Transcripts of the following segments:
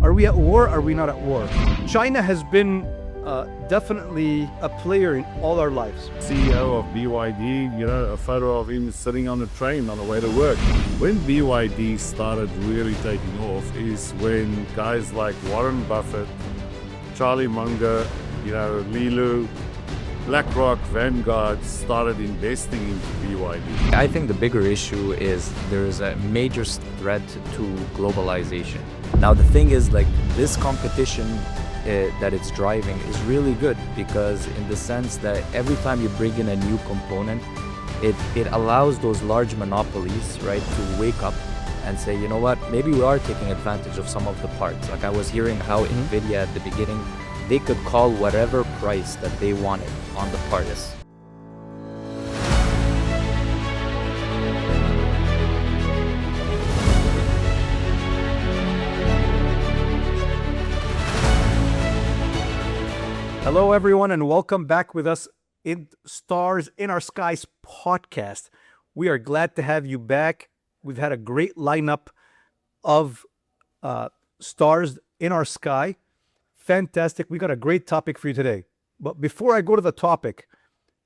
Are we at war? Are we not at war? China has been definitely a player in all our lives. CEO of BYD, a photo of him sitting on a train on the way to work. When BYD started really taking off is when guys like Warren Buffett, Charlie Munger, Lilu, BlackRock, Vanguard started investing into BYD. I think the bigger issue is there is a major threat to globalization. Now the thing is, this competition that it's driving is really good, because in the sense that every time you bring in a new component, it allows those large monopolies, right, to wake up and say, you know what, maybe we are taking advantage of some of the parts. Like I was hearing how NVIDIA at the beginning, they could call whatever price that they wanted on the parts. Hello, everyone, and welcome back with us in Stars in Our Skies podcast. We are glad to have you back. We've had a great lineup of stars in our sky. Fantastic. We got a great topic for you today. But before I go to the topic,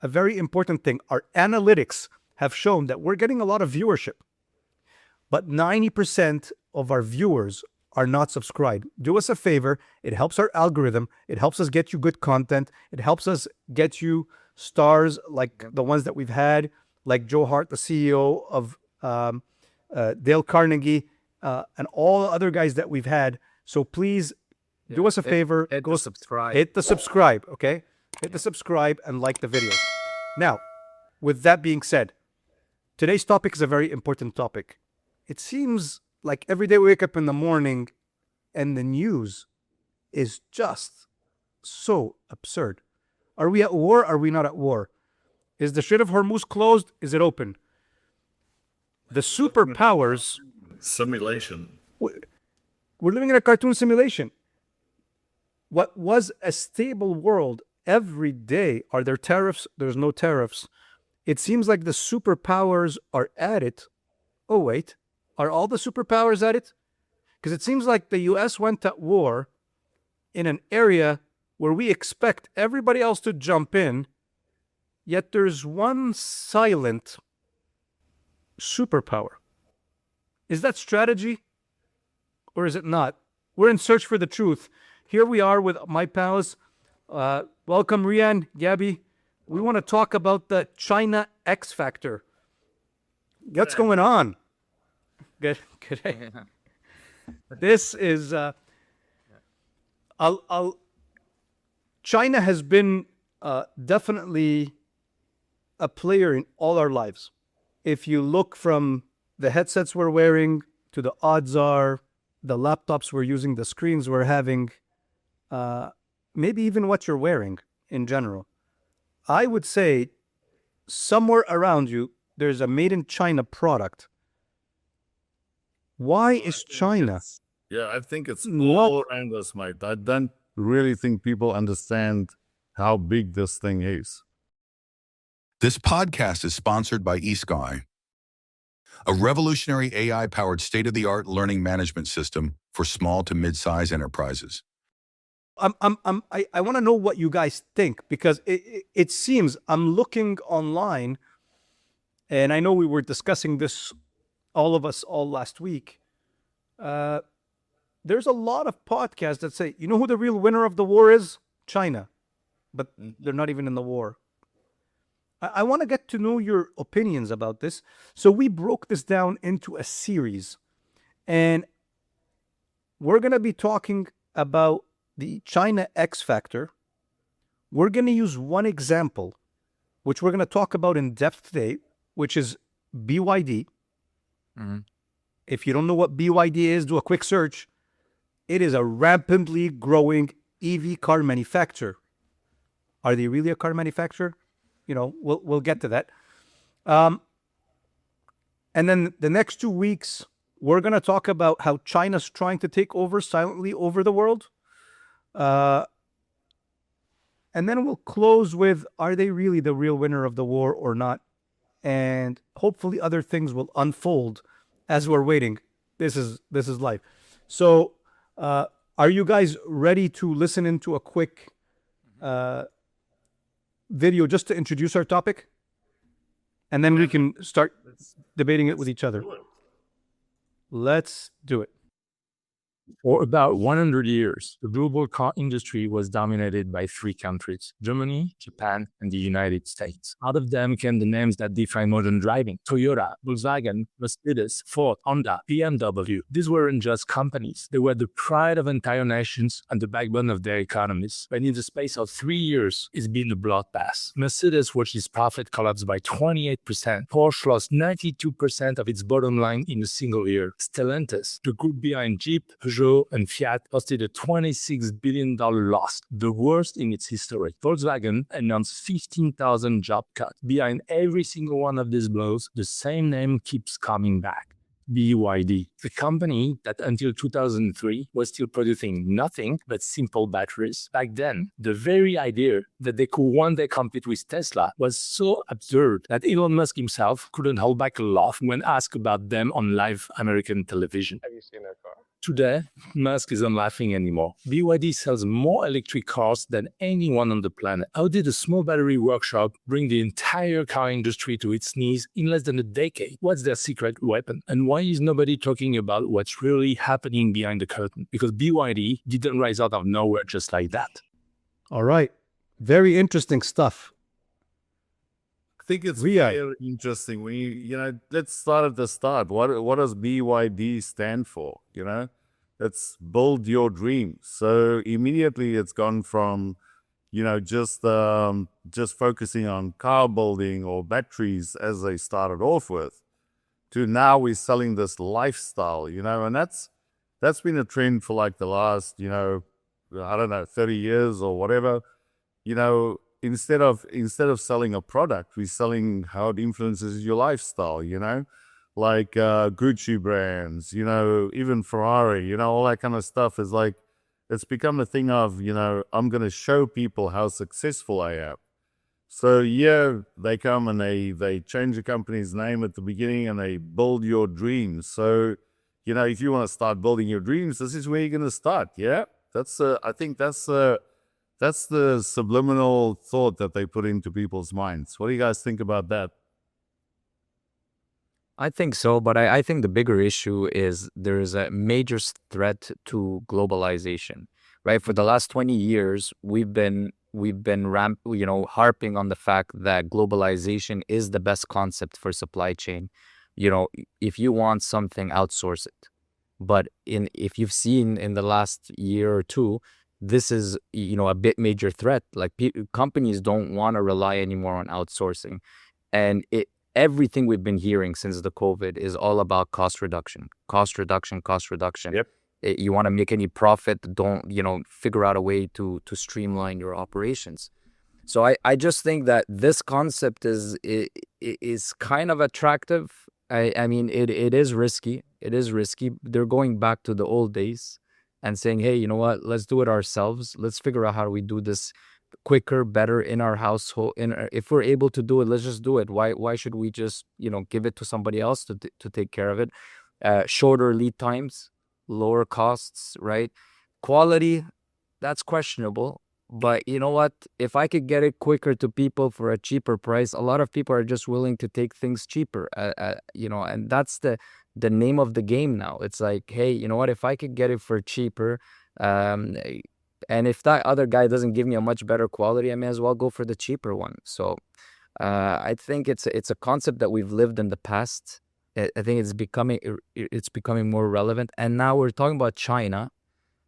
a very important thing. Our analytics have shown that we're getting a lot of viewership, but 90% of our viewers are not subscribed. Do us a favor. It helps our algorithm. It helps us get you good content. It helps us get you stars like the ones that we've had, like Joe Hart, the CEO of Dale Carnegie, and all the other guys that we've had. So please do us a favor. Go subscribe. Hit the subscribe, okay? Hit the subscribe and like the video. Now, with that being said, today's topic is a very important topic. It seems like every day we wake up in the morning and the news is just so absurd. Are we at war? Are we not at war? Is the Strait of Hormuz closed? Is it open? The superpowers... Simulation. We're living in a cartoon simulation. What was a stable world, every day, are there tariffs? There's no tariffs. It seems like the superpowers are at it. Oh, wait. Are all the superpowers at it? Because it seems like the U.S. went at war in an area where we expect everybody else to jump in, yet there's one silent superpower. Is that strategy or is it not? We're in search for the truth. Here we are with my pals. Welcome, Rian, Gabby. We want to talk about the China X Factor. What's going on? Good. This is... China has been definitely a player in all our lives. If you look from the headsets we're wearing to the odds are, the laptops we're using, the screens we're having, maybe even what you're wearing in general. I would say somewhere around you, there's a made in China product. Why is China? I think it's all around us, mate. I don't really think people understand how big this thing is. This podcast is sponsored by eSky, a revolutionary AI-powered state-of-the-art learning management system for small to mid-size enterprises. I want to know what you guys think, because it seems, I'm looking online, and I know we were discussing this, all of us, all last week. There's a lot of podcasts that say, you know who the real winner of the war is? China. But they're not even in the war. I want to get to know your opinions about this. So we broke this down into a series. And we're going to be talking about the China X Factor. We're going to use one example, which we're going to talk about in depth today, which is BYD. Mm-hmm. If you don't know what BYD is, do a quick search. It is a rapidly growing EV car manufacturer. Are they really a car manufacturer? We'll get to that. And then the next 2 weeks, we're going to talk about how China's trying to take over silently over the world. And then we'll close with, are they really the real winner of the war or not? And hopefully other things will unfold as we're waiting. This is life. So Are you guys ready to listen into a quick video just to introduce our topic? And then we can start debating it with each other. Let's do it. For about 100 years, the global car industry was dominated by three countries: Germany, Japan, and the United States. Out of them came the names that define modern driving: Toyota, Volkswagen, Mercedes, Ford, Honda, BMW. These weren't just companies. They were the pride of entire nations and the backbone of their economies. But in the space of 3 years, it's been a bloodbath. Mercedes watched its profit collapse by 28%. Porsche lost 92% of its bottom line in a single year. Stellantis, the group behind Jeep, Peugeot, and Fiat, posted a $26 billion loss, the worst in its history. Volkswagen announced 15,000 job cuts. Behind every single one of these blows, the same name keeps coming back: BYD, the company that until 2003 was still producing nothing but simple batteries. Back then, the very idea that they could one day compete with Tesla was so absurd that Elon Musk himself couldn't hold back a laugh when asked about them on live American television. Have you seen their car? Today, Musk isn't laughing anymore. BYD sells more electric cars than anyone on the planet. How did a small battery workshop bring the entire car industry to its knees in less than a decade? What's their secret weapon? And why is nobody talking about what's really happening behind the curtain? Because BYD didn't rise out of nowhere just like that. All right. Very interesting stuff. I think it's Riyadh. very interesting. Let's start at the start. What does BYD stand for? Let's build your dreams. So immediately it's gone from, just focusing on car building or batteries as they started off with, to now we're selling this lifestyle. And that's been a trend for like the last, I don't know, 30 years or whatever. Instead of selling a product, we're selling how it influences your lifestyle, like Gucci brands, even Ferrari, all that kind of stuff is like, it's become a thing of, I'm going to show people how successful I am. So yeah, they come and they change the company's name at the beginning and they build your dreams. So, if you want to start building your dreams, this is where you're going to start. Yeah, I think that's the subliminal thought that they put into people's minds. What do you guys think about that? I think so, but I think the bigger issue is there is a major threat to globalization, right? For the last 20 years, we've been harping on the fact that globalization is the best concept for supply chain. If you want something, outsource it. But if you've seen in the last year or two, this is, a bit major threat. Like companies don't want to rely anymore on outsourcing. And everything we've been hearing since the COVID is all about cost reduction. Yep. You want to make any profit, don't, figure out a way to streamline your operations. So I just think that this concept is kind of attractive. I mean, it is risky. It is risky. They're going back to the old days and saying, hey, you know what, let's do it ourselves. Let's figure out how we do this quicker, better in our household. If we're able to do it, let's just do it. Why should we just, give it to somebody else to take care of it? Shorter lead times, lower costs, right? Quality, that's questionable. But you know what? If I could get it quicker to people for a cheaper price, a lot of people are just willing to take things cheaper, and that's the name of the game now. It's like, hey, you know what? If I could get it for cheaper, and if that other guy doesn't give me a much better quality, I may as well go for the cheaper one. So I think it's a concept that we've lived in the past. I think it's becoming more relevant. And now we're talking about China.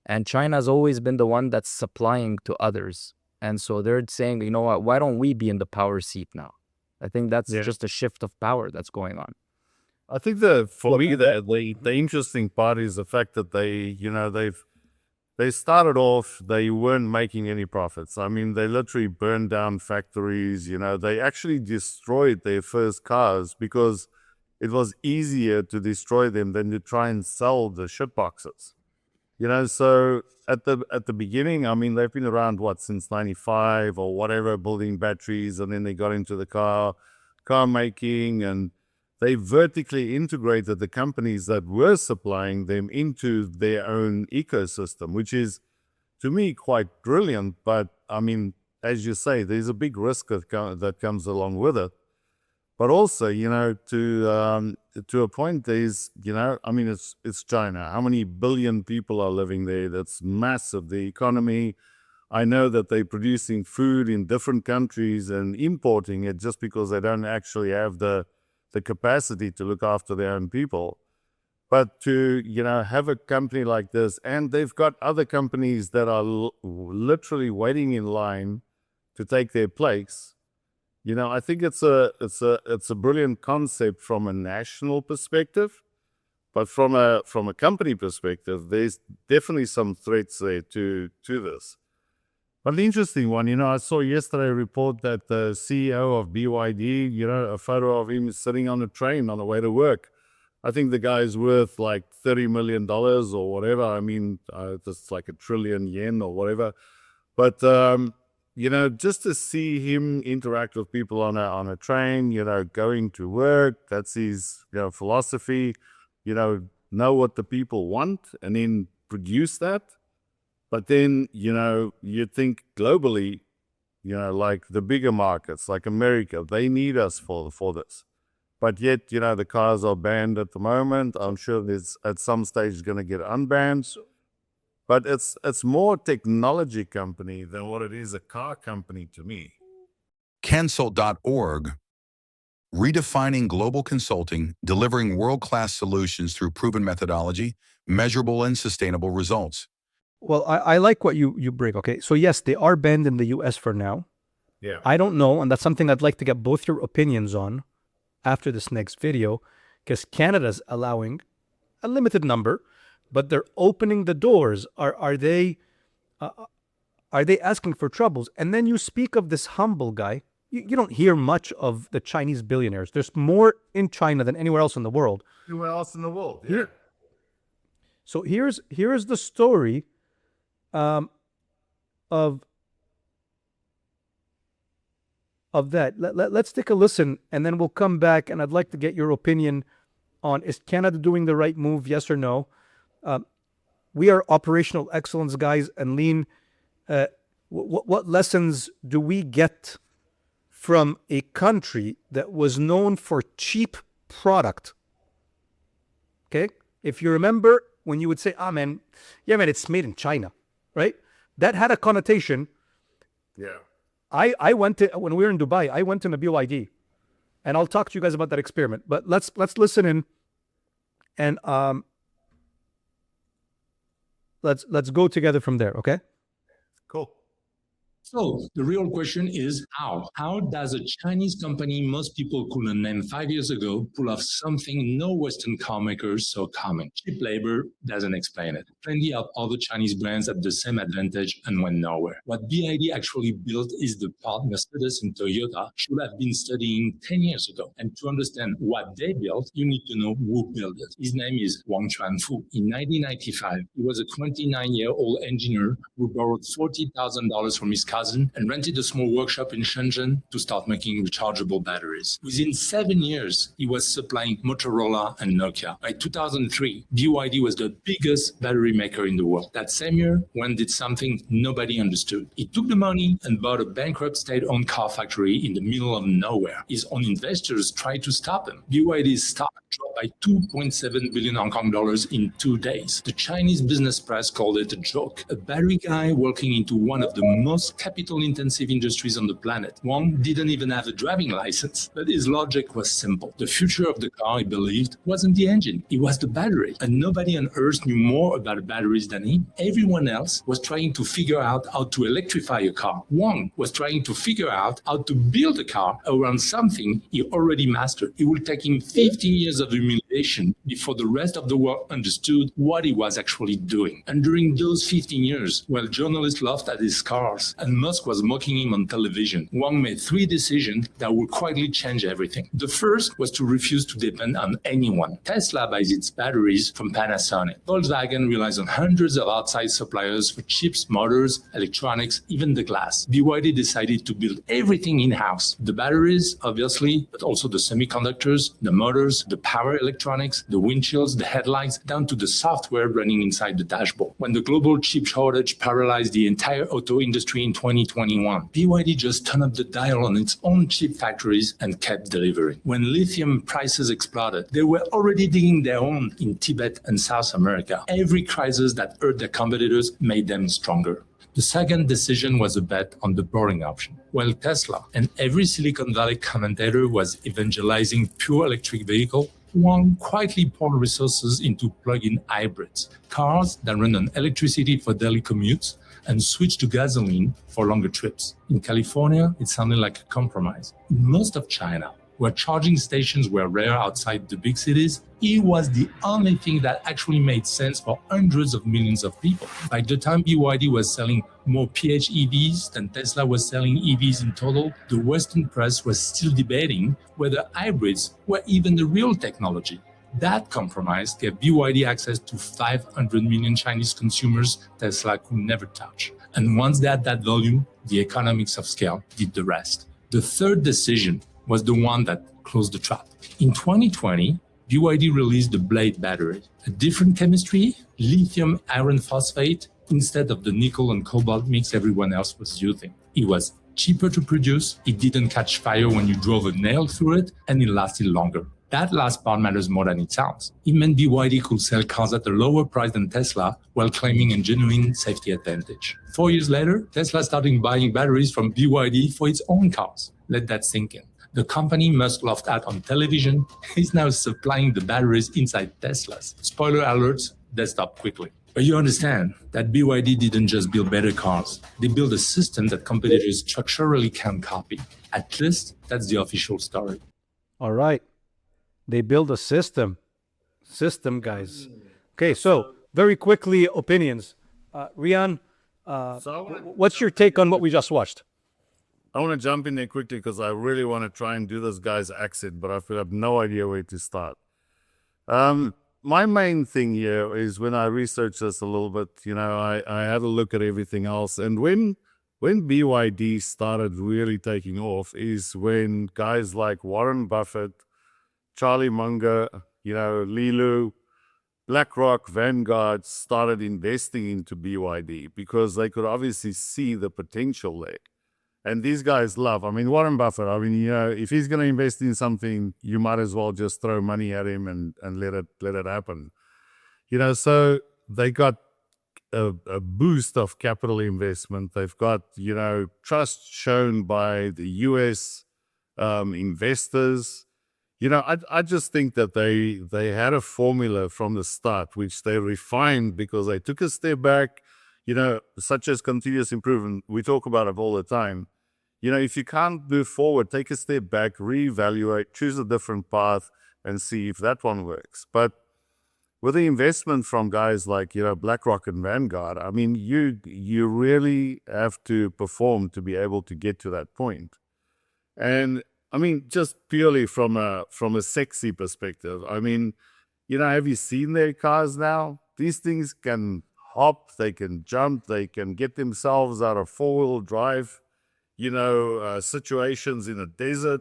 And China has always been the one that's supplying to others. And so they're saying, you know what, why don't we be in the power seat now? I think that's just a shift of power that's going on. I think for me, the interesting part is the fact that they started off, they weren't making any profits. I mean, they literally burned down factories, they actually destroyed their first cars because it was easier to destroy them than to try and sell the shit boxes. So at the beginning, I mean, they've been around, since 95 or whatever, building batteries, and then they got into the car making, and they vertically integrated the companies that were supplying them into their own ecosystem, which is, to me, quite brilliant. But I mean, as you say, there's a big risk that comes along with it. But also, to a point, there's, I mean, it's China. How many billion people are living there? That's massive. The economy. I know that they're producing food in different countries and importing it just because they don't actually have the capacity to look after their own people. But to, have a company like this, and they've got other companies that are literally waiting in line to take their place. I think it's a brilliant concept from a national perspective, but from a company perspective, there's definitely some threats there to this. But the interesting one, I saw yesterday a report that the CEO of BYD, a photo of him sitting on a train on the way to work. I think the guy's worth like $30 million or whatever. I mean, it's like $1 trillion yen or whatever. But, just to see him interact with people on a train, going to work, that's his, philosophy, know what the people want and then produce that. But then, you think globally, like the bigger markets, like America, they need us for this. But yet, the cars are banned at the moment. I'm sure there's at some stage going to get unbanned. But it's more technology company than what it is a car company to me. Cancel.org, redefining global consulting, delivering world-class solutions through proven methodology, measurable and sustainable results. Well, I like what you bring. Okay, so yes, they are banned in the U.S. for now. Yeah. I don't know, and that's something I'd like to get both your opinions on after this next video, because Canada's allowing a limited number, but they're opening the doors. Are they asking for troubles? And then you speak of this humble guy. You don't hear much of the Chinese billionaires. There's more in China than anywhere else in the world. Anywhere else in the world? Yeah. So here's the story of that. Let's take a listen, and then we'll come back, and I'd like to get your opinion on, is Canada doing the right move, yes or no? We are operational excellence guys, and Lean, what lessons do we get from a country that was known for cheap product? Okay? If you remember when you would say, man, it's made in China, right? That had a connotation. Yeah. I went to, when we were in Dubai, I went in a BYD, and I'll talk to you guys about that experiment. But let's listen in, and let's go together from there, okay? Cool. So the real question is how? How does a Chinese company most people couldn't name 5 years ago pull off something no Western car makers saw coming? Cheap labor doesn't explain it. Plenty of other Chinese brands had the same advantage and went nowhere. What BYD actually built is the part Mercedes and Toyota should have been studying 10 years ago. And to understand what they built, you need to know who built it. His name is Wang Chuanfu. In 1995, he was a 29-year-old engineer who borrowed $40,000 from his cousin and rented a small workshop in Shenzhen to start making rechargeable batteries. Within 7 years, he was supplying Motorola and Nokia. By 2003, BYD was the biggest battery maker in the world. That same year, Wang did something nobody understood. He took the money and bought a bankrupt state-owned car factory in the middle of nowhere. His own investors tried to stop him. BYD's stock dropped by 2.7 billion Hong Kong dollars in 2 days. The Chinese business press called it a joke. A battery guy working into one of the most capital-intensive industries on the planet. Wang didn't even have a driving license, but his logic was simple. The future of the car, he believed, wasn't the engine, it was the battery. And nobody on earth knew more about batteries than him. Everyone else was trying to figure out how to electrify a car. Wang was trying to figure out how to build a car around something he already mastered. It would take him 15 years of humiliation innovation before the rest of the world understood what he was actually doing. And during those 15 years, while journalists laughed at his cars and Musk was mocking him on television, Wang made 3 decisions that would quietly change everything. The first was to refuse to depend on anyone. Tesla buys its batteries from Panasonic. Volkswagen relies on hundreds of outside suppliers for chips, motors, electronics, even the glass. BYD decided to build everything in-house. The batteries, obviously, but also the semiconductors, the motors, the power electronics, the windshields, the headlights, down to the software running inside the dashboard. When the global chip shortage paralyzed the entire auto industry in 2021, BYD just turned up the dial on its own chip factories and kept delivering. When lithium prices exploded, they were already digging their own in Tibet and South America. Every crisis that hurt their competitors made them stronger. The second decision was a bet on the boring option. While Tesla and every Silicon Valley commentator was evangelizing pure electric vehicle, Wang quietly poured resources into plug-in hybrids, cars that run on electricity for daily commutes and switch to gasoline for longer trips. In California, it sounded like a compromise. In most of China, where charging stations were rare outside the big cities, it was the only thing that actually made sense for hundreds of millions of people. By the time BYD was selling more PHEVs than Tesla was selling EVs in total, the Western press was still debating whether hybrids were even the real technology. That compromise gave BYD access to 500 million Chinese consumers Tesla could never touch. And once they had that volume, the economics of scale did the rest. The third decision was the one that closed the trap. In 2020, BYD released the Blade battery, a different chemistry, lithium iron phosphate, instead of the nickel and cobalt mix everyone else was using. It was cheaper to produce, it didn't catch fire when you drove a nail through it, and it lasted longer. That last part matters more than it sounds. It meant BYD could sell cars at a lower price than Tesla while claiming a genuine safety advantage. 4 years later, Tesla started buying batteries from BYD for its own cars. Let that sink in. The company Musk laughed at on television is now supplying the batteries inside Teslas. Spoiler alerts, they stopped quickly. But you understand that BYD didn't just build better cars. They built a system that competitors structurally can't copy. At least, that's the official story. All right. They build a system. System, guys. Okay, so very quickly, opinions. Rian, what's your take on what we just watched? I want to jump in there quickly because I really want to try and do this guy's accent, but I feel I have no idea where to start. My main thing here is when I researched this a little bit, I had a look at everything else. And when BYD started really taking off is when guys like Warren Buffett, Charlie Munger, Lilu, BlackRock, Vanguard started investing into BYD because they could obviously see the potential there. And these guys love, Warren Buffett, if he's going to invest in something, you might as well just throw money at him and let it happen. So they got a boost of capital investment. They've got, trust shown by the US investors. I just think that they had a formula from the start, which they refined because they took a step back, such as continuous improvement. We talk about it all the time. If you can't move forward, take a step back, reevaluate, choose a different path, and see if that one works. But with the investment from guys like, BlackRock and Vanguard, you really have to perform to be able to get to that point. And just purely from a sexy perspective, have you seen their cars now? These things can hop, they can jump, they can get themselves out of four-wheel drive, situations in a desert.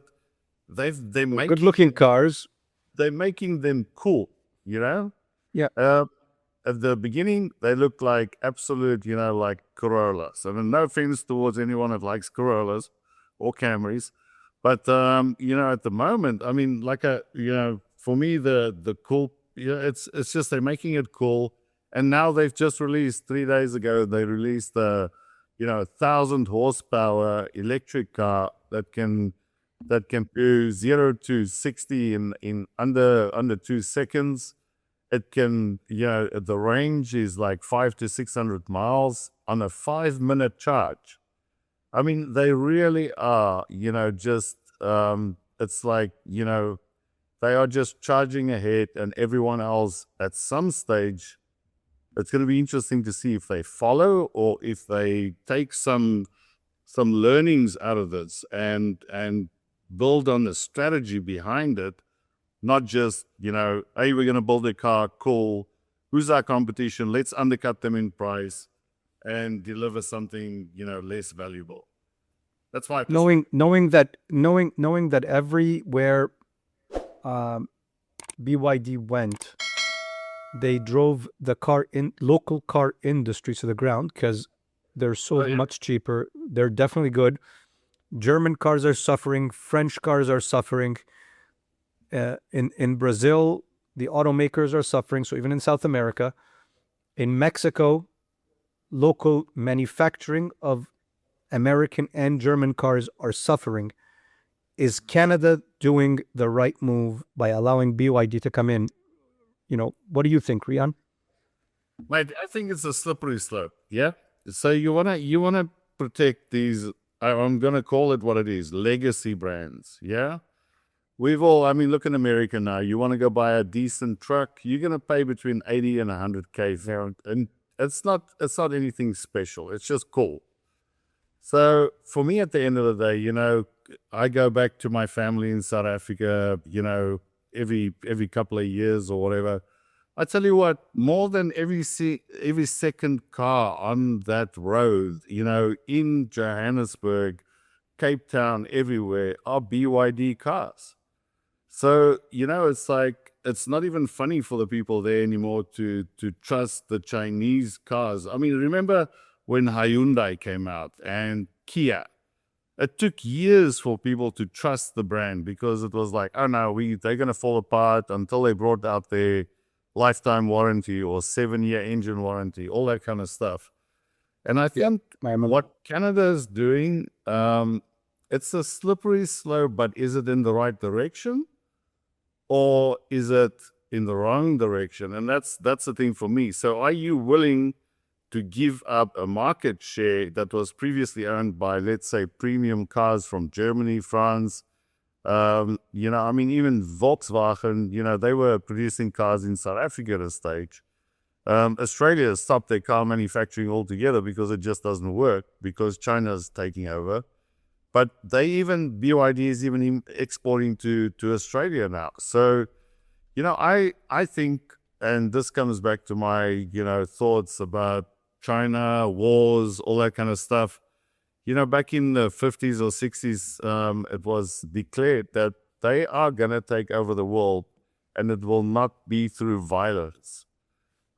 They're making Good-looking cars. They're making them cool, Yeah. At the beginning, they look like absolute, like Corollas. No offense towards anyone that likes Corollas or Camrys. But, at the moment, for me, the cool, it's just they're making it cool. And now they've just released 3 days ago, they released the 1,000 horsepower electric car that can do 0 to 60 in under 2 seconds. It can, the range is like 500 to 600 miles on a 5-minute charge. They really are, it's like, They are just charging ahead, and everyone else at some stage, it's going to be interesting to see if they follow or if they take some learnings out of this and build on the strategy behind it, not just, hey, we're going to build a car, cool. Who's our competition? Let's undercut them in price and deliver something, less valuable. That's my perspective. Knowing that everywhere BYD went, they drove the local car industry to the ground because they're so much cheaper. They're definitely good. German cars are suffering. French cars are suffering. In Brazil, the automakers are suffering. So even in South America, in Mexico, local manufacturing of American and German cars are suffering. Is Canada doing the right move by allowing BYD to come in? What do you think, Rian? Mate, I think it's a slippery slope. Yeah. So you wanna protect these. I'm gonna call it what it is: legacy brands. Yeah. Look in America now. You want to go buy a decent truck, you're gonna pay between 80 and 100K, and it's not anything special. It's just cool. So for me, at the end of the day, I go back to my family in South Africa, every couple of years or whatever. I tell you what, more than every second car on that road, in Johannesburg, Cape Town, everywhere, are BYD cars. So, it's like, it's not even funny for the people there anymore to trust the Chinese cars. I mean, remember when Hyundai came out and Kia? It took years for people to trust the brand because it was like, oh no, they're going to fall apart, until they brought out their lifetime warranty or 7-year engine warranty, all that kind of stuff. And I think what Canada is doing, it's a slippery slope, but is it in the right direction or is it in the wrong direction? And that's the thing for me. So are you willing to give up a market share that was previously owned by, let's say, premium cars from Germany, France? Even Volkswagen, they were producing cars in South Africa at a stage. Australia stopped their car manufacturing altogether because it just doesn't work, because China's taking over. But BYD is even exporting to Australia now. So, I think, and this comes back to my, thoughts about China, wars, all that kind of stuff. Back in the 50s or 60s, it was declared that they are going to take over the world, and it will not be through violence.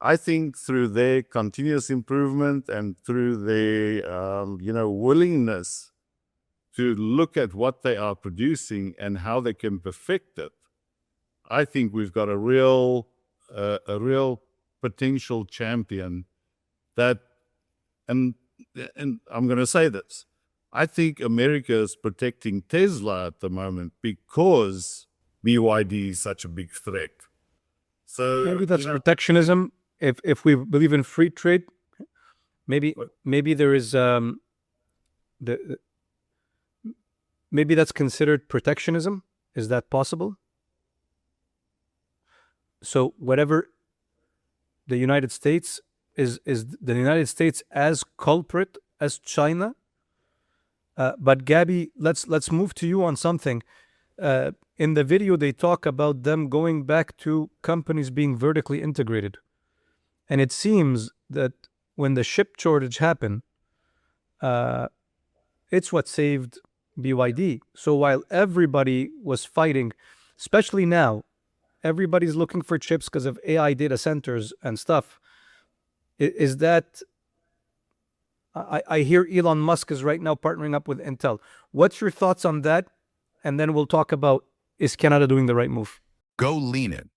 I think through their continuous improvement and through their, willingness to look at what they are producing and how they can perfect it, I think we've got a real potential champion that, and I'm going to say this, I think America is protecting Tesla at the moment because BYD is such a big threat. So maybe that's protectionism. If we believe in free trade, maybe there is maybe that's considered protectionism. Is that possible? So whatever the United States is the United States as culprit as China? But Gabby, let's move to you on something. In the video, they talk about them going back to companies being vertically integrated. And it seems that when the chip shortage happened, it's what saved BYD. So while everybody was fighting, especially now, everybody's looking for chips because of AI data centers and stuff. Is that... I hear Elon Musk is right now partnering up with Intel. What's your thoughts on that? And then we'll talk about, is Canada doing the right move? Go Lean It.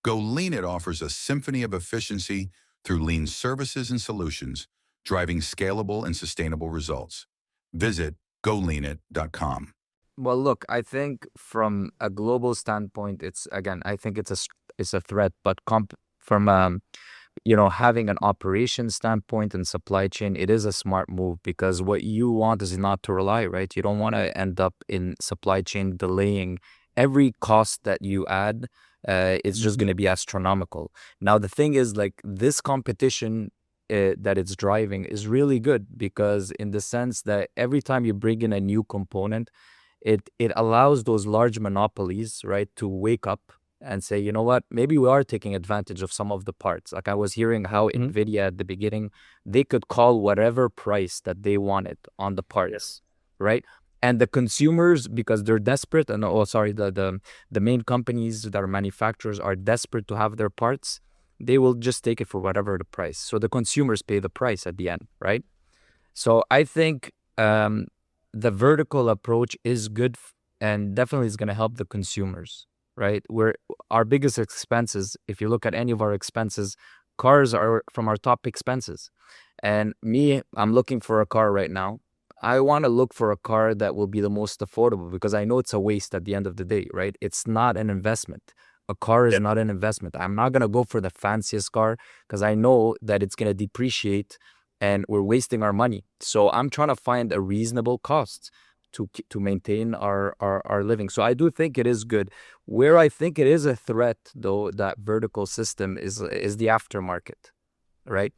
Go Lean It offers a symphony of efficiency through lean services and solutions, driving scalable and sustainable results. Visit goleanit.com. Well, look, I think from a global standpoint, I think it's a threat, but from having an operation standpoint and supply chain, it is a smart move, because what you want is not to rely, right? You don't want to end up in supply chain delaying every cost that you add, it's just going to be astronomical. Now, the thing is, like, this competition that it's driving is really good, because in the sense that every time you bring in a new component, it allows those large monopolies, right, to wake up and say, you know what, maybe we are taking advantage of some of the parts. Like, I was hearing how NVIDIA at the beginning, they could call whatever price that they wanted on the parts, right? And the consumers, because they're desperate, and the main companies that are manufacturers are desperate to have their parts, they will just take it for whatever the price. So the consumers pay the price at the end, right? So I think the vertical approach is good, and definitely is going to help the consumers, right? Where our biggest expenses, if you look at any of our expenses, cars are from our top expenses. And me, I'm looking for a car right now. I want to look for a car that will be the most affordable, because I know it's a waste at the end of the day, right? It's not an investment. A car is not an investment. I'm not going to go for the fanciest car, because I know that it's going to depreciate and we're wasting our money. So I'm trying to find a reasonable cost to maintain our living. So I do think it is good. Where I think it is a threat, though, that vertical system is the aftermarket, right?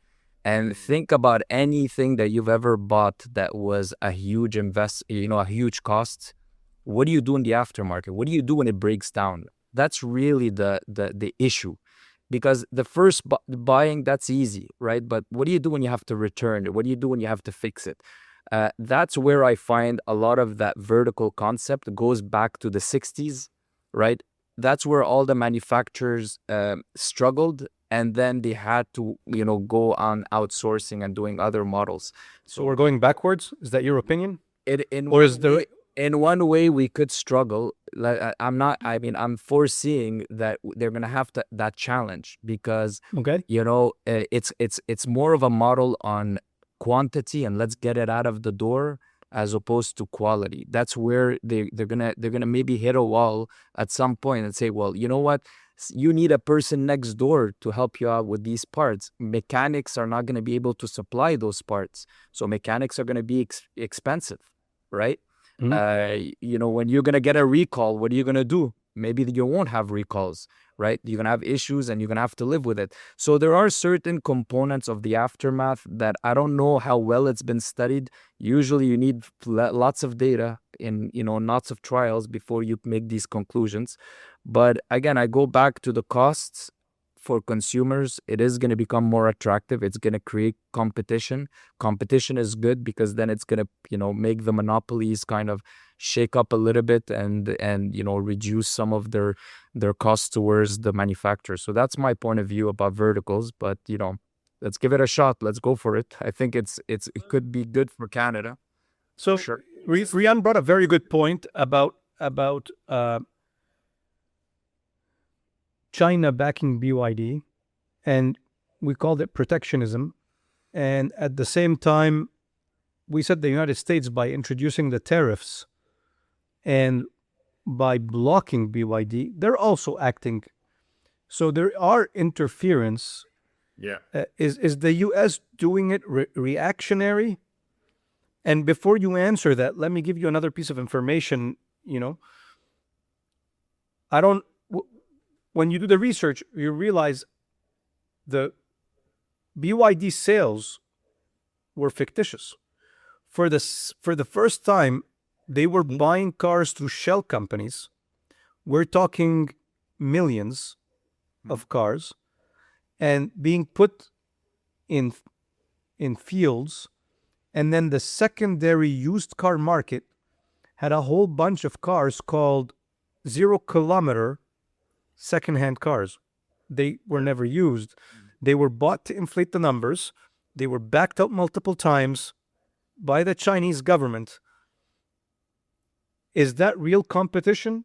And think about anything that you've ever bought that was a huge a huge cost. What do you do in the aftermarket? What do you do when it breaks down? That's really the issue. Because the first buying, that's easy, right? But what do you do when you have to return it? What do you do when you have to fix it? That's where I find a lot of that vertical concept goes back to the 60s, right? That's where all the manufacturers struggled, and then they had to, go on outsourcing and doing other models. So we're going backwards? Is that your opinion? Or is there... In one way, we could struggle. I'm foreseeing that they're gonna have that challenge, because Okay. it's more of a model on quantity and let's get it out of the door, as opposed to quality. That's where they're gonna maybe hit a wall at some point and say, well, you know what? You need a person next door to help you out with these parts. Mechanics are not gonna be able to supply those parts, so mechanics are gonna be expensive, right? When you're going to get a recall, what are you going to do? Maybe you won't have recalls, right? You're going to have issues and you're going to have to live with it. So there are certain components of the aftermath that I don't know how well it's been studied. Usually you need lots of data in, lots of trials before you make these conclusions. But again, I go back to the costs. For consumers, it is going to become more attractive. It's going to create competition. Competition is good, because then it's going to, make the monopolies kind of shake up a little bit and reduce some of their costs towards the manufacturer. So that's my point of view about verticals. But let's give it a shot. Let's go for it. I think it could be good for Canada. So Sure. Rian brought a very good point about China backing BYD, and we called it protectionism. And at the same time, we said the United States, by introducing the tariffs and by blocking BYD, they're also acting. So there are interference. Yeah. Is the U.S. doing it reactionary? And before you answer that, let me give you another piece of information. When you do the research, you realize the BYD sales were fictitious. For the first time, they were buying cars through shell companies. We're talking millions of cars, and being put in fields. And then the secondary used car market had a whole bunch of cars called 0-kilometer secondhand cars. They were never used. They were bought to inflate the numbers. They were backed out multiple times by the Chinese government. Is that real competition?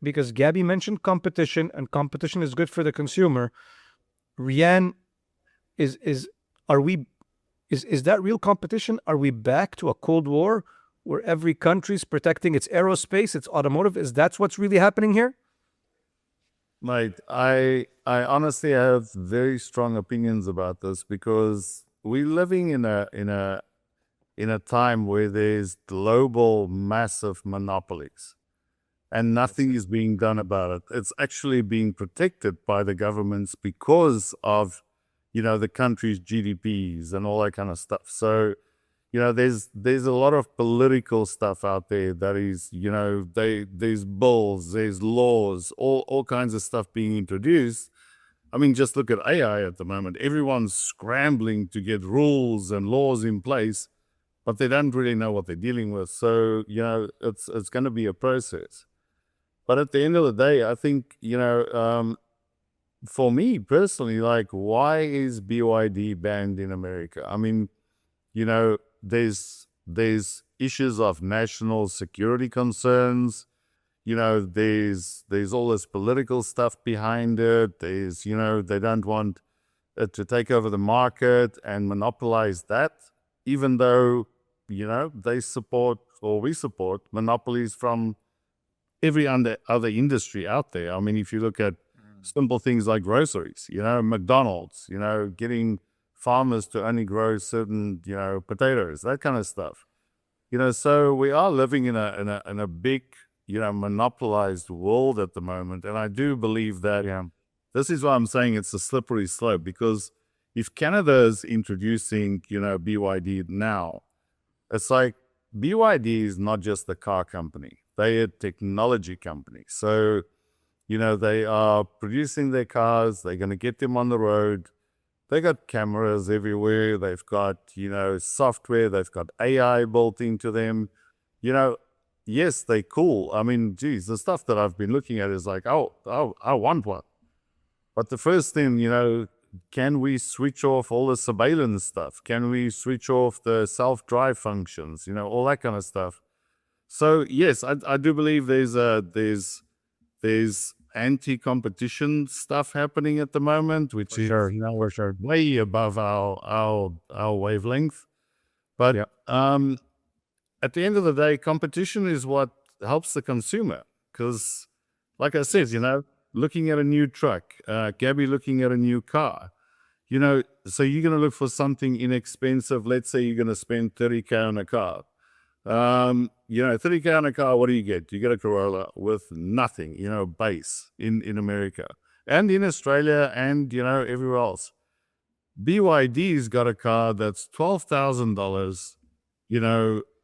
Because Gabby mentioned competition, and competition is good for the consumer. Rian, is that real competition? Are we back to a Cold War where every country's protecting its aerospace, its automotive? Is that what's really happening here? Mate, I honestly have very strong opinions about this, because we're living in a time where there's global massive monopolies. and nothing is being done about it. It's actually being protected by the governments because of, the country's GDPs and all that kind of stuff. So, there's a lot of political stuff out there that is, there's bills, there's laws, all kinds of stuff being introduced. I mean, just look at AI at the moment. Everyone's scrambling to get rules and laws in place, but they don't really know what they're dealing with. So, it's going to be a process. But at the end of the day, I think, for me personally, like, why is BYD banned in America? I mean, there's issues of national security concerns. There's all this political stuff behind it. There's, they don't want it to take over the market and monopolize that, even though, they support, or we support, monopolies from every other industry out there. I mean, if you look at simple things like groceries, McDonald's, getting farmers to only grow certain, potatoes, that kind of stuff. So we are living in a big, monopolized world at the moment. And I do believe that this is why I'm saying it's a slippery slope, because if Canada is introducing, BYD now, it's like BYD is not just a car company. They're a technology company. So, they are producing their cars. They're going to get them on the road. They got cameras everywhere. They've got, software. They've got AI built into them. Yes, they're cool. I mean, geez, the stuff that I've been looking at is like, oh, I want one. But the first thing, can we switch off all the surveillance stuff? Can we switch off the self-drive functions? All that kind of stuff. So yes, I do believe there's anti-competition stuff happening at the moment, which is we're sure. way above our wavelength. But at the end of the day, competition is what helps the consumer. Because, like I said, looking at a new truck, Gabby looking at a new car, so you're going to look for something inexpensive. Let's say you're going to spend $30,000 on a car. $30,000 on a car, what do you get? You get a Corolla with nothing, base in America and in Australia and, everywhere else. BYD's got a car that's $12,000,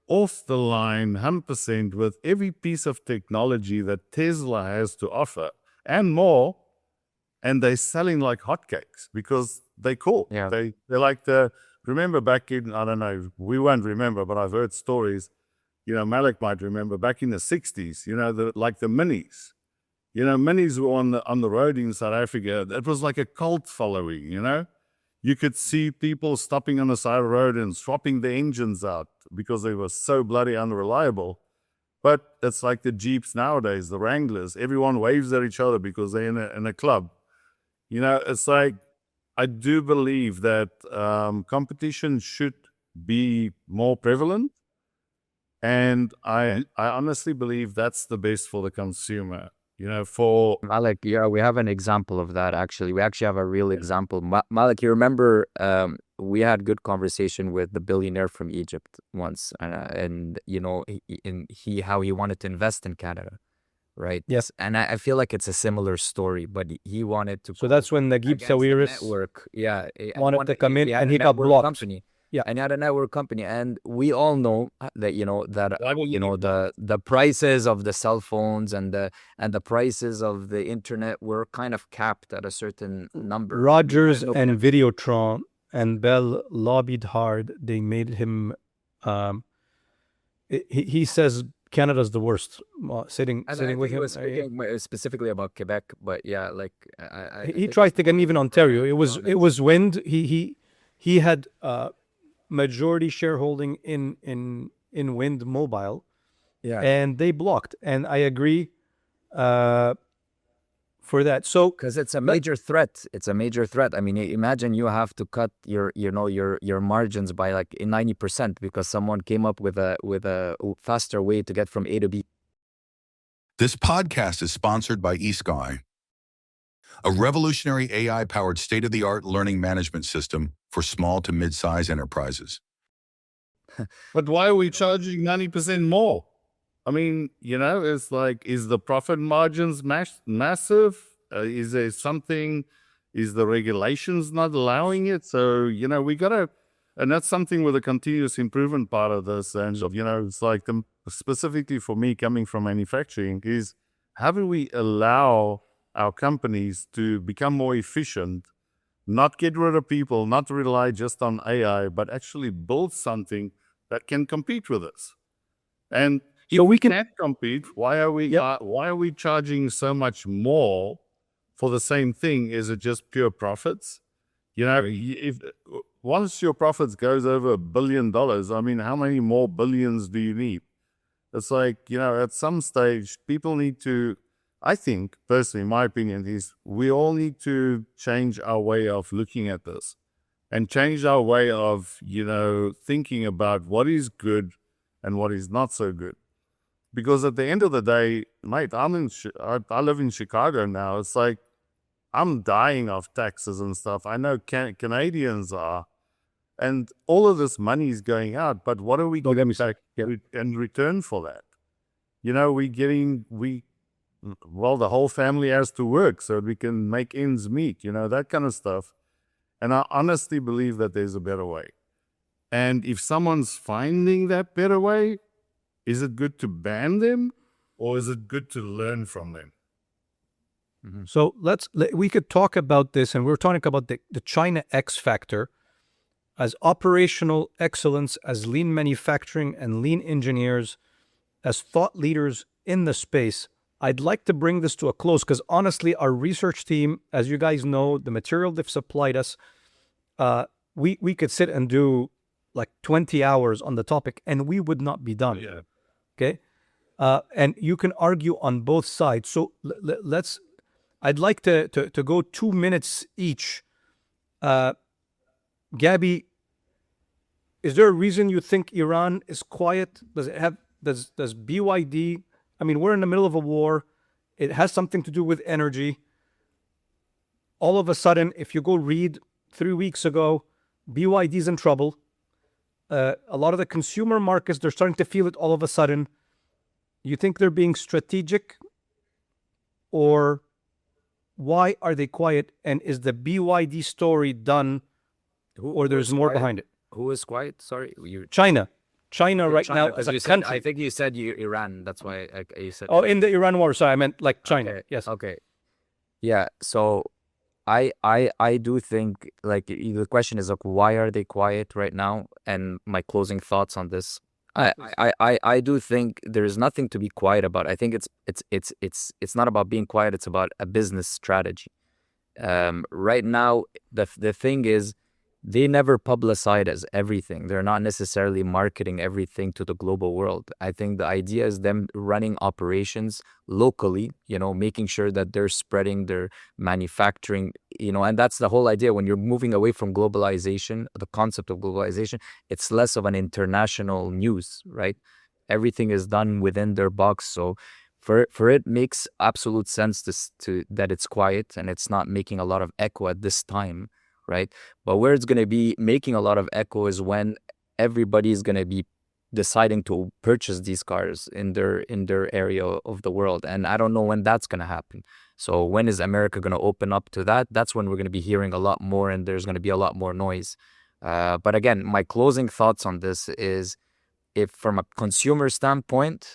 off the line, 100% with every piece of technology that Tesla has to offer and more. And they're selling like hotcakes because they're cool. Yeah. They're like remember back in, I don't know, we won't remember, but I've heard stories, Malik might remember back in the 60s, like the Minis. Minis were on the road in South Africa. It was like a cult following, You could see people stopping on the side of the road and swapping the engines out because they were so bloody unreliable. But it's like the Jeeps nowadays, the Wranglers. Everyone waves at each other because they're in a club. It's like, I do believe that competition should be more prevalent. And I honestly believe that's the best for the consumer. Malik, we have an example of that, actually. We actually have a real example. Malik, you remember we had good conversation with the billionaire from Egypt once, and how he wanted to invest in Canada, right? Yes. And I feel like it's a similar story, but he wanted to. So that's when Naguib Sawiris wanted to come in, and he got blocked. Company. Yeah, and he had a network company, and we all know that the prices of the cell phones and the prices of the internet were kind of capped at a certain number. Rogers and Videotron and Bell lobbied hard. They made him. He says Canada's the worst. Sitting with him. He was speaking specifically about Quebec, but yeah, like he tries to get even Ontario. It was wind. He had majority shareholding in Wind Mobile, and they blocked. And I agree for that. So because it's a major threat. It's a major threat. I mean, imagine you have to cut your margins by like 90% because someone came up with a faster way to get from A to B. This podcast is sponsored by eSky, a revolutionary AI-powered state-of-the-art learning management system for small to mid-size enterprises. But why are we charging 90% more? I mean, it's like, is the profit margins massive? Is there something, is the regulations not allowing it? So, we got to, and that's something with the continuous improvement part of this. And, it's like, specifically for me coming from manufacturing, is how do we allow our companies to become more efficient, not get rid of people, not rely just on AI, but actually build something that can compete with us? And So we can can't compete, why are we charging so much more for the same thing? Is it just pure profits? If once your profits goes over $1 billion, I mean, how many more billions do you need? It's like, at some stage, people need to, I think, personally, my opinion is we all need to change our way of looking at this and change our way of, thinking about what is good and what is not so good. Because at the end of the day, mate, I live in Chicago now. It's like, I'm dying of taxes and stuff. I know Canadians are. And all of this money is going out. But what are we getting back in return for that? The whole family has to work so we can make ends meet, that kind of stuff. And I honestly believe that there's a better way. And if someone's finding that better way, is it good to ban them or is it good to learn from them? So we could talk about this, and we're talking about the China X factor as operational excellence, as lean manufacturing and lean engineers, as thought leaders in the space. I'd like to bring this to a close because honestly, our research team, as you guys know, the material they've supplied us, we could sit and do like 20 hours on the topic and we would not be done. Yeah. Okay. And you can argue on both sides. So I'd like to go 2 minutes each. Gabby, is there a reason you think Iran is quiet? Does BYD, I mean, we're in the middle of a war. It has something to do with energy. All of a sudden, if you go read 3 weeks ago, BYD's in trouble. A lot of the consumer markets, they're starting to feel it all of a sudden. You think they're being strategic? Or why are they quiet? And is the BYD story done, or there's more behind it? Who is quiet? Sorry, China right now because as a you said, country. I think you said Iran. That's why you said. Oh, in the Iran war. Sorry, I meant like China. Okay. Yes. Okay. Yeah. So I do think like the question is like, why are they quiet right now? And my closing thoughts on this. I do think there is nothing to be quiet about. I think it's not about being quiet. It's about a business strategy. Right now, the thing is, they never publicize as everything. They're not necessarily marketing everything to the global world. I think the idea is them running operations locally, making sure that they're spreading their manufacturing, and that's the whole idea. When you're moving away from globalization, the concept of globalization, it's less of an international news, right? Everything is done within their box. So for it makes absolute sense to that it's quiet and it's not making a lot of echo at this time. Right. But where it's going to be making a lot of echo is when everybody is going to be deciding to purchase these cars in their area of the world. And I don't know when that's going to happen. So when is America going to open up to that? That's when we're going to be hearing a lot more and there's going to be a lot more noise. But again, my closing thoughts on this is, if from a consumer standpoint,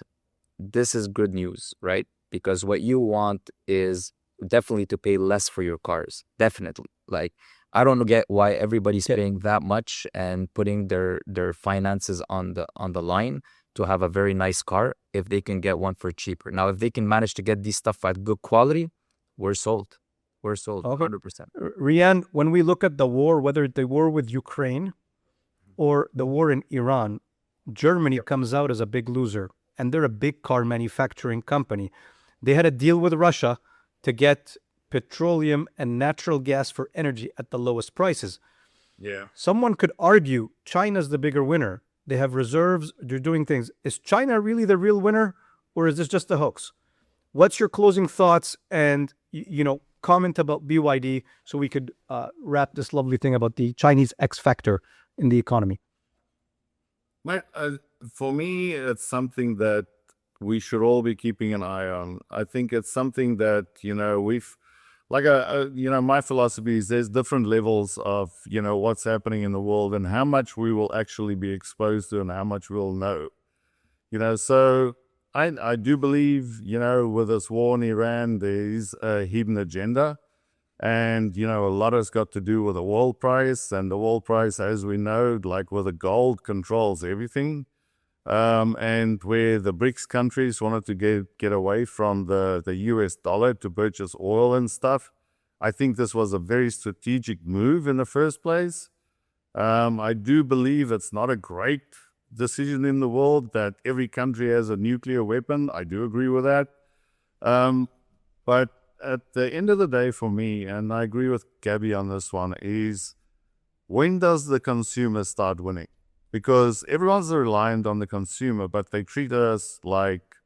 this is good news, right? Because what you want is definitely to pay less for your cars. Definitely. Like, I don't get why everybody's paying that much and putting their finances on the line to have a very nice car if they can get one for cheaper. Now, if they can manage to get these stuff at good quality, we're sold. We're sold, Okay. 100%. Rian, when we look at the war, whether the war with Ukraine or the war in Iran, Germany comes out as a big loser, and they're a big car manufacturing company. They had a deal with Russia to get petroleum and natural gas for energy at the lowest prices. Yeah. Someone could argue China's the bigger winner. They have reserves, they're doing things. Is China really the real winner, or is this just a hoax? What's your closing thoughts and, comment about BYD so we could wrap this lovely thing about the Chinese X factor in the economy? For me, it's something that we should all be keeping an eye on. I think it's something that, we've, my philosophy is there's different levels of, what's happening in the world and how much we will actually be exposed to and how much we'll know. So I do believe, with this war in Iran, there's a hidden agenda. And, a lot has got to do with the oil price. And the oil price, as we know, like with the gold, controls everything. And where the BRICS countries wanted to get away from the US dollar to purchase oil and stuff, I think this was a very strategic move in the first place. I do believe it's not a great decision in the world that every country has a nuclear weapon. I do agree with that. But at the end of the day, for me, and I agree with Gabby on this one, is when does the consumer start winning? Because everyone's reliant on the consumer, but they treat us like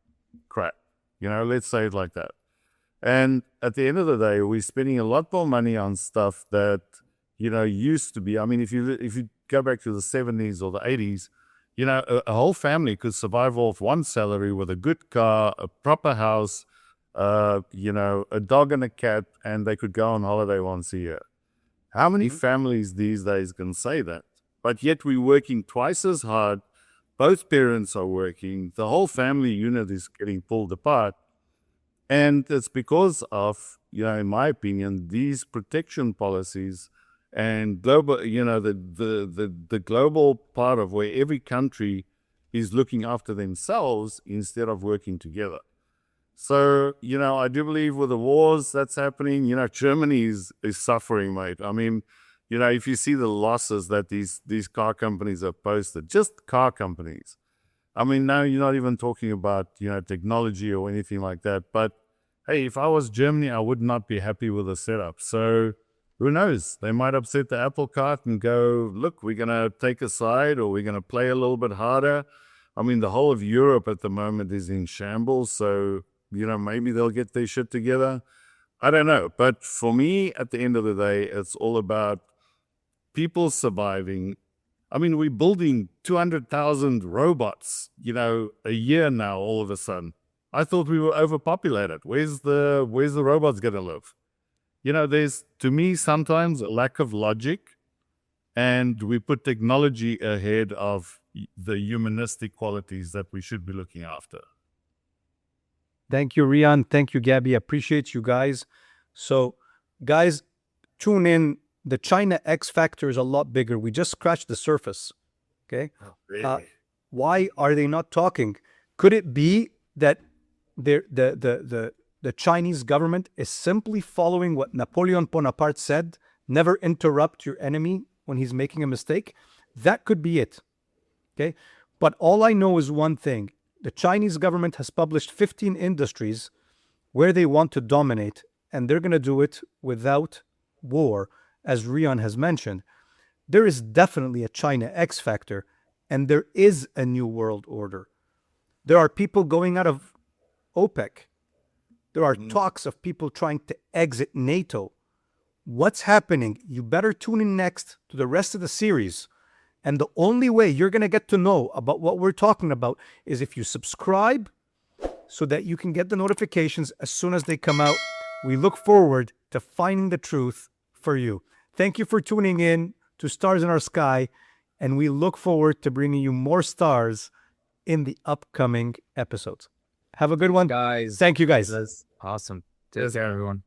crap. Let's say it like that. And at the end of the day, we're spending a lot more money on stuff that, used to be. I mean, if you go back to the 70s or the 80s, a whole family could survive off one salary with a good car, a proper house, a dog and a cat, and they could go on holiday once a year. How many families these days can say that? But yet we're working twice as hard. Both parents are working. The whole family unit is getting pulled apart. And it's because of, in my opinion, these protection policies and global, the global part of where every country is looking after themselves instead of working together. So, I do believe with the wars that's happening, Germany is suffering, mate. I mean, if you see the losses that these car companies have posted, just car companies. I mean, now you're not even talking about, technology or anything like that. But hey, if I was Germany, I would not be happy with the setup. So who knows? They might upset the apple cart and go, look, we're going to take a side or we're going to play a little bit harder. I mean, the whole of Europe at the moment is in shambles. So, maybe they'll get their shit together. I don't know. But for me, at the end of the day, it's all about people surviving. I mean, we're building 200,000 robots, a year now, all of a sudden. I thought we were overpopulated. Where's the robots going to live? There's, to me, sometimes a lack of logic, and we put technology ahead of the humanistic qualities that we should be looking after. Thank you, Rian. Thank you, Gabby. Appreciate you guys. So, guys, tune in. The China X factor is a lot bigger. We just scratched the surface. Okay. Oh, really? Why are they not talking? Could it be that the Chinese government is simply following what Napoleon Bonaparte said? Never interrupt your enemy when he's making a mistake. That could be it. Okay. But all I know is one thing. The Chinese government has published 15 industries where they want to dominate, and they're going to do it without war, as Rian has mentioned. There is definitely a China X factor, and there is a new world order. There are people going out of OPEC. There are talks of people trying to exit NATO. What's happening? You better tune in next to the rest of the series. And the only way you're going to get to know about what we're talking about is if you subscribe so that you can get the notifications as soon as they come out. We look forward to finding the truth for you. Thank you for tuning in to Stars in Our Sky, and we look forward to bringing you more stars in the upcoming episodes. Have a good one. Guys. Thank you, guys. That's awesome. Take care, everyone.